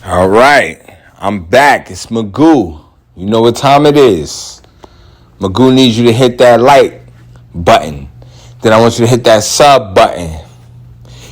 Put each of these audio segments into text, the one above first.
All right, I'm back. It's Magoo. You know what time it is. Magoo needs you to hit that like button. Then I want you to hit that sub button.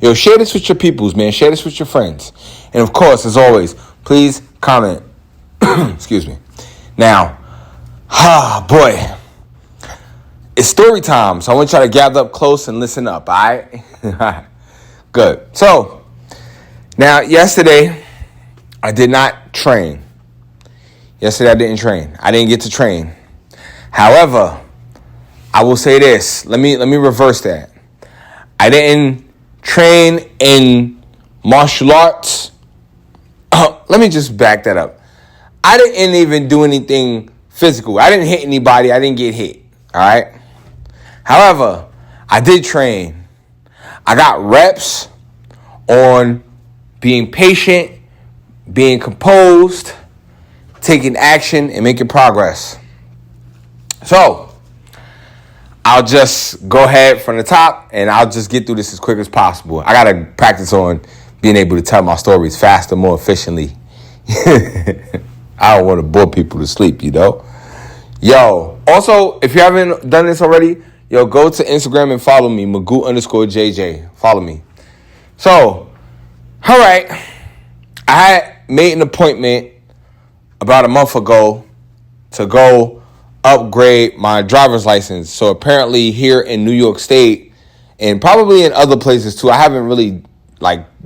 Yo, share this with your peoples, man. Share this with your friends. And of course, as always, please comment. Excuse me. Now, boy. It's story time, so I want y'all to gather up close and listen up, all right? Good. So, now, yesterday, I did not train. Yesterday, I didn't train. I didn't get to train. However, I will say this. Let me reverse that. I didn't train in martial arts. Let me just back that up. I didn't even do anything physical. I didn't hit anybody. I didn't get hit, all right? However, I did train. I got reps on being patient, being composed, taking action, and making progress. So, I'll just go ahead from the top, and I'll just get through this as quick as possible. I got to practice on being able to tell my stories faster, more efficiently. I don't want to bore people to sleep, you know? Yo, also, if you haven't done this already, yo, go to Instagram and follow me, Magoo_JJ. Follow me. So, all right. I had made an appointment about a month ago to go upgrade my driver's license. So apparently here in New York State and probably in other places too, I haven't really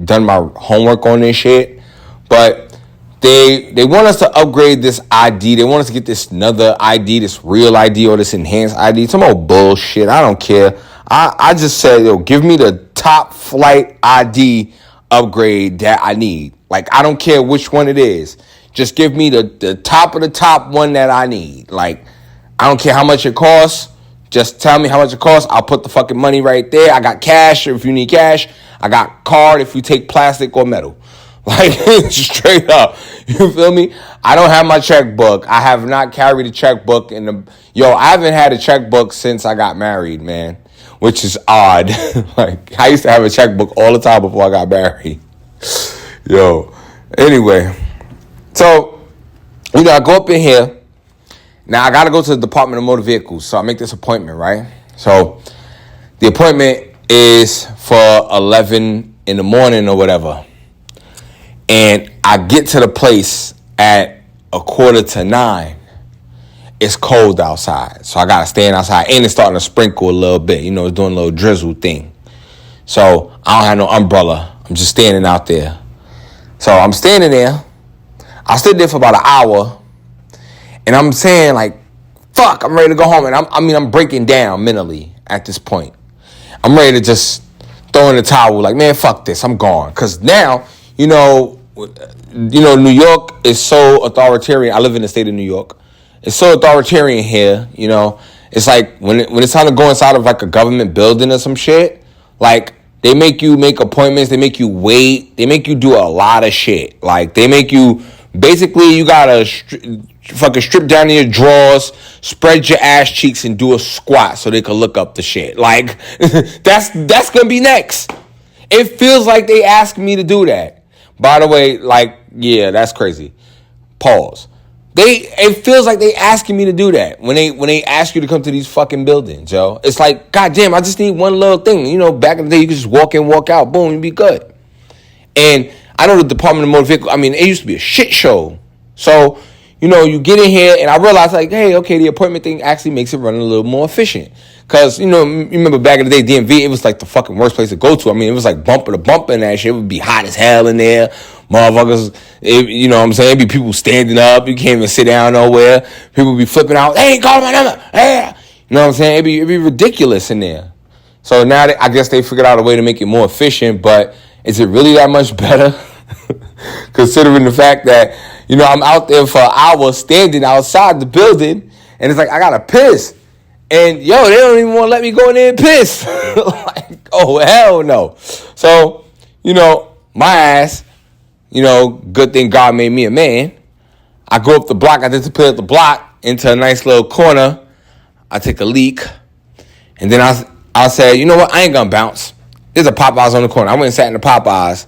done my homework on this shit, but they want us to upgrade this ID. They want us to get this another ID, this real ID or this enhanced ID. Some old bullshit. I don't care. I just said, yo, give me the top flight ID upgrade that I need. I don't care which one it is. Just give me the top of the top one that I need. I don't care how much it costs. Just tell me how much it costs. I'll put the fucking money right there. I got cash if you need cash. I got card if you take plastic or metal. Straight up. You feel me? I don't have my checkbook. I have not carried a checkbook I haven't had a checkbook since I got married, man. Which is odd. I used to have a checkbook all the time before I got married. Yo. Anyway. So, I go up in here. Now, I got to go to the Department of Motor Vehicles. So, I make this appointment, right? So, the appointment is for 11 in the morning or whatever. And I get to the place at 8:45. It's cold outside. So I got to stand outside. And it's starting to sprinkle a little bit. It's doing a little drizzle thing. So I don't have no umbrella. I'm just standing out there. So I'm standing there. I stood there for about an hour. And I'm saying fuck, I'm ready to go home. And I'm breaking down mentally at this point. I'm ready to just throw in the towel. Man, fuck this. I'm gone. Because now, New York is so authoritarian. I live in the state of New York. It's so authoritarian here, It's when it's time to go inside of a government building or some shit, they make you make appointments, they make you wait, they make you do a lot of shit. They make you, basically, you gotta fucking strip down your drawers, spread your ass cheeks, and do a squat so they can look up the shit. That's gonna be next. It feels like they asked me to do that. By the way, yeah, that's crazy. Pause. It feels like they asking me to do that when they ask you to come to these fucking buildings, yo. It's goddamn, I just need one little thing. Back in the day, you could just walk in, walk out, boom, you'd be good. And I know the Department of Motor Vehicle, it used to be a shit show. So, you get in here, and I realized, hey, okay, the appointment thing actually makes it run a little more efficient. Because, you remember back in the day, DMV, it was the fucking worst place to go to. It was bumper to bumper and that shit. It would be hot as hell in there. Motherfuckers, it'd be people standing up. You can't even sit down nowhere. People would be flipping out. Hey, call my number. Hey. You know what I'm saying? It'd be ridiculous in there. So now I guess they figured out a way to make it more efficient, but is it really that much better? Considering the fact that, I'm out there for an hour standing outside the building, and it's I gotta piss. And, they don't even want to let me go in there and piss. Oh, hell no. So, my ass, good thing God made me a man. I go up the block. I disappear up the block into a nice little corner. I take a leak. And then I said, you know what? I ain't going to bounce. There's a Popeyes on the corner. I went and sat in the Popeyes.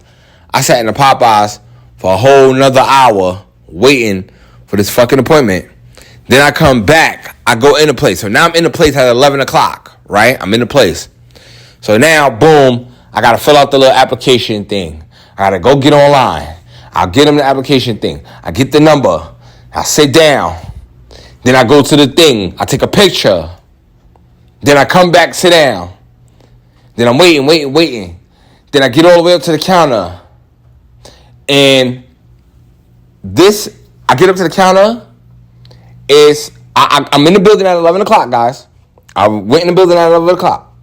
I sat in the Popeyes for a whole nother hour waiting for this fucking appointment. Then I come back. I go in the place. So now I'm in the place at 11 o'clock, right? I'm in the place. So now, boom, I got to fill out the little application thing. I got to go get online. I'll get them the application thing. I get the number. I sit down. Then I go to the thing. I take a picture. Then I come back, sit down. Then I'm waiting. Then I get all the way up to the counter. And I get up to the counter. I'm in the building at 11 o'clock, guys. I went in the building at 11 o'clock.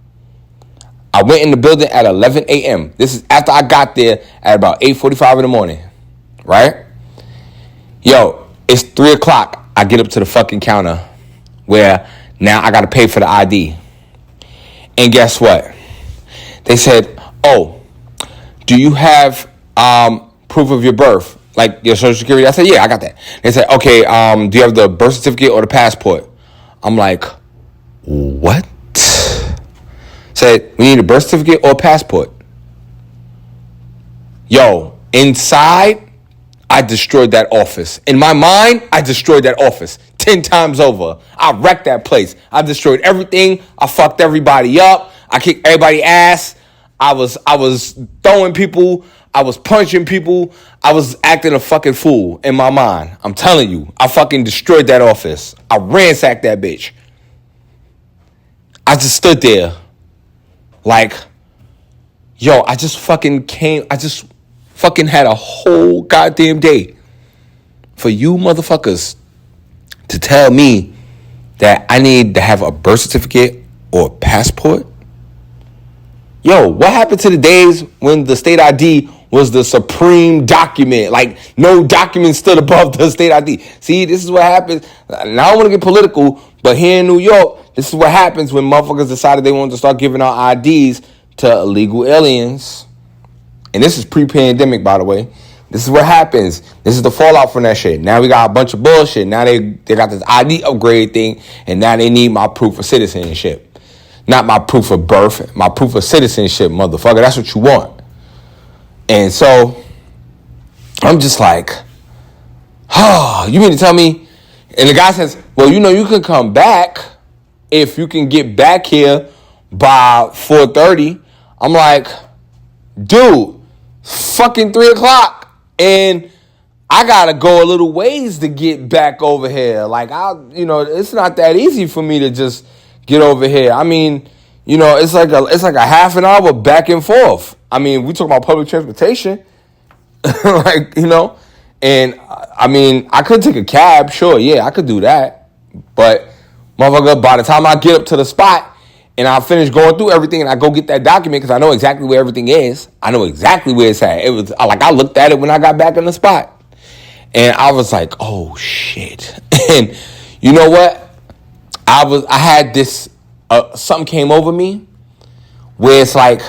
I went in the building at 11 a.m. This is after I got there at about 8:45 in the morning. Right? Yo, it's 3 o'clock. I get up to the fucking counter where now I got to pay for the ID. And guess what? They said, oh, do you have proof of your birth? Like your social security? I said, yeah, I got that. They said, okay, do you have the birth certificate or the passport? I'm like, what? Said, we need a birth certificate or a passport. Yo, inside, I destroyed that office. In my mind, I destroyed that office 10 times over. I wrecked that place. I destroyed everything. I fucked everybody up. I kicked everybody's ass. I was throwing people. I was punching people. I was acting a fucking fool in my mind. I'm telling you, I fucking destroyed that office. I ransacked that bitch. I just stood there like, yo, I just fucking had a whole goddamn day for you motherfuckers to tell me that I need to have a birth certificate or a passport. Yo, what happened to the days when the state ID was the supreme document? Like, no document stood above the state ID. See, this is what happens. Now, I don't want to get political, but here in New York, this is what happens when motherfuckers decided they wanted to start giving out IDs to illegal aliens. And this is pre-pandemic, by the way. This is what happens. This is the fallout from that shit. Now we got a bunch of bullshit. Now they got this ID upgrade thing, and now they need my proof of citizenship. Not my proof of birth, my proof of citizenship, motherfucker. That's what you want. And so I'm just like, oh, you mean to tell me? And the guy says, well, you know, you can come back if you can get back here by 4:30. I'm like, dude, fucking 3 o'clock. And I got to go a little ways to get back over here. Like, it's not that easy for me to just get over here. I mean, you know, it's like a half an hour back and forth. I mean, we talk about public transportation, like, you know, and I mean, I could take a cab. Sure. Yeah, I could do that. But motherfucker, by the time I get up to the spot and I finish going through everything and I go get that document, because I know exactly where everything is. I know exactly where it's at. It was like, I looked at it when I got back in the spot and I was like, oh shit. And you know what? I had this, something came over me where it's like,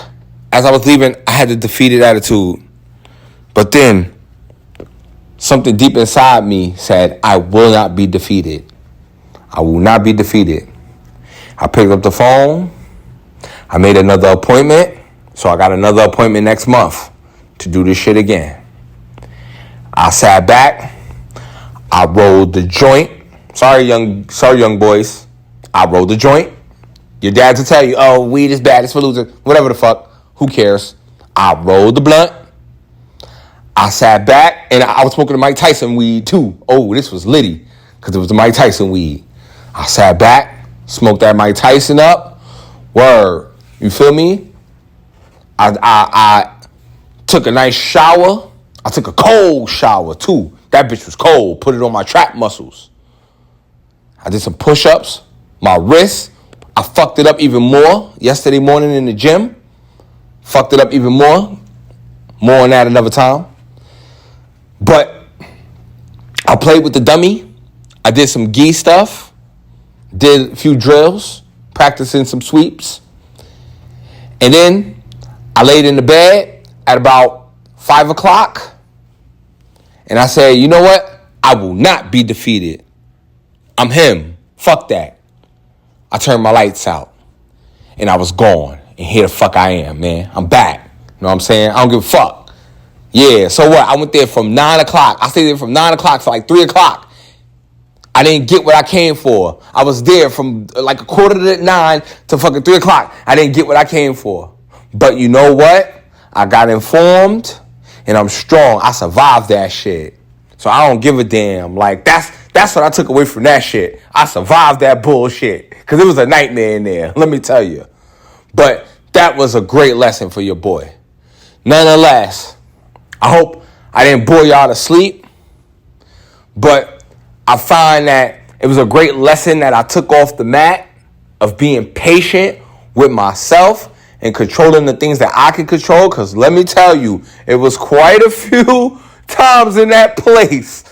as I was leaving, I had the defeated attitude. But then something deep inside me said, I will not be defeated. I will not be defeated. I picked up the phone. I made another appointment. So I got another appointment next month to do this shit again. I sat back. I rolled the joint. Sorry, young boys. I rolled the joint. Your dad will tell you, oh, weed is bad, it's for losers. Whatever the fuck. Who cares? I rolled the blunt. I sat back, and I was smoking the Mike Tyson weed, too. Oh, this was litty, because it was the Mike Tyson weed. I sat back, smoked that Mike Tyson up. Word. You feel me? I took a nice shower. I took a cold shower, too. That bitch was cold. Put it on my trap muscles. I did some push-ups. My wrist, I fucked it up even more yesterday morning in the gym. Fucked it up even more. More on that another time. But I played with the dummy. I did some gi stuff. Did a few drills. Practicing some sweeps. And then I laid in the bed at about 5 o'clock. And I said, you know what? I will not be defeated. I'm him. Fuck that. I turned my lights out. And I was gone. And here the fuck I am, man. I'm back. You know what I'm saying? I don't give a fuck. Yeah, so what? I went there from 9 o'clock. I stayed there from 9 o'clock to like 3 o'clock. I didn't get what I came for. I was there from like a quarter to 9 to fucking 3 o'clock. I didn't get what I came for. But you know what? I got informed and I'm strong. I survived that shit. So I don't give a damn. Like, that's what I took away from that shit. I survived that bullshit. Because it was a nightmare in there, let me tell you. But that was a great lesson for your boy. Nonetheless, I hope I didn't bore y'all to sleep. But I find that it was a great lesson that I took off the mat of being patient with myself and controlling the things that I can control. Because let me tell you, it was quite a few times in that place.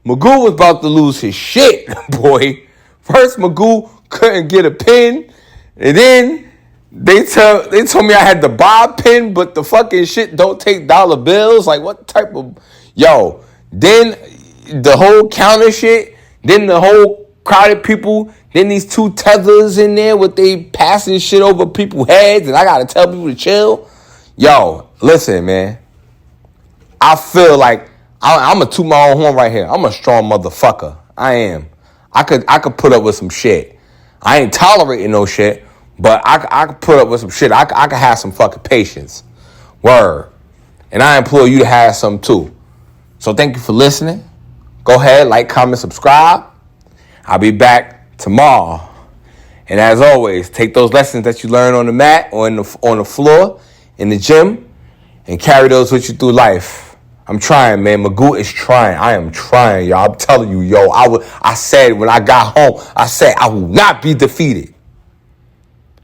Magoo was about to lose his shit, boy. First, Magoo couldn't get a pin. And then they told me I had the bob pin, but the fucking shit don't take dollar bills. Like, what type of... Yo, then the whole counter shit, then the whole crowded people, then these two tethers in there with they passing shit over people's heads, and I gotta tell people to chill. Yo, listen, man. I feel like I'm going to toot my own horn right here. I'm a strong motherfucker. I am. I could put up with some shit. I ain't tolerating no shit, but I could put up with some shit. I could have some fucking patience. Word. And I implore you to have some too. So thank you for listening. Go ahead, like, comment, subscribe. I'll be back tomorrow. And as always, take those lessons that you learn on the mat or on the floor, in the gym, and carry those with you through life. I'm trying, man. Magoo is trying. I am trying, y'all. I'm telling you, yo. I said when I got home, I said I will not be defeated.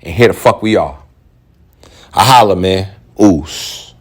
And here the fuck we are. I holla, man. Oos.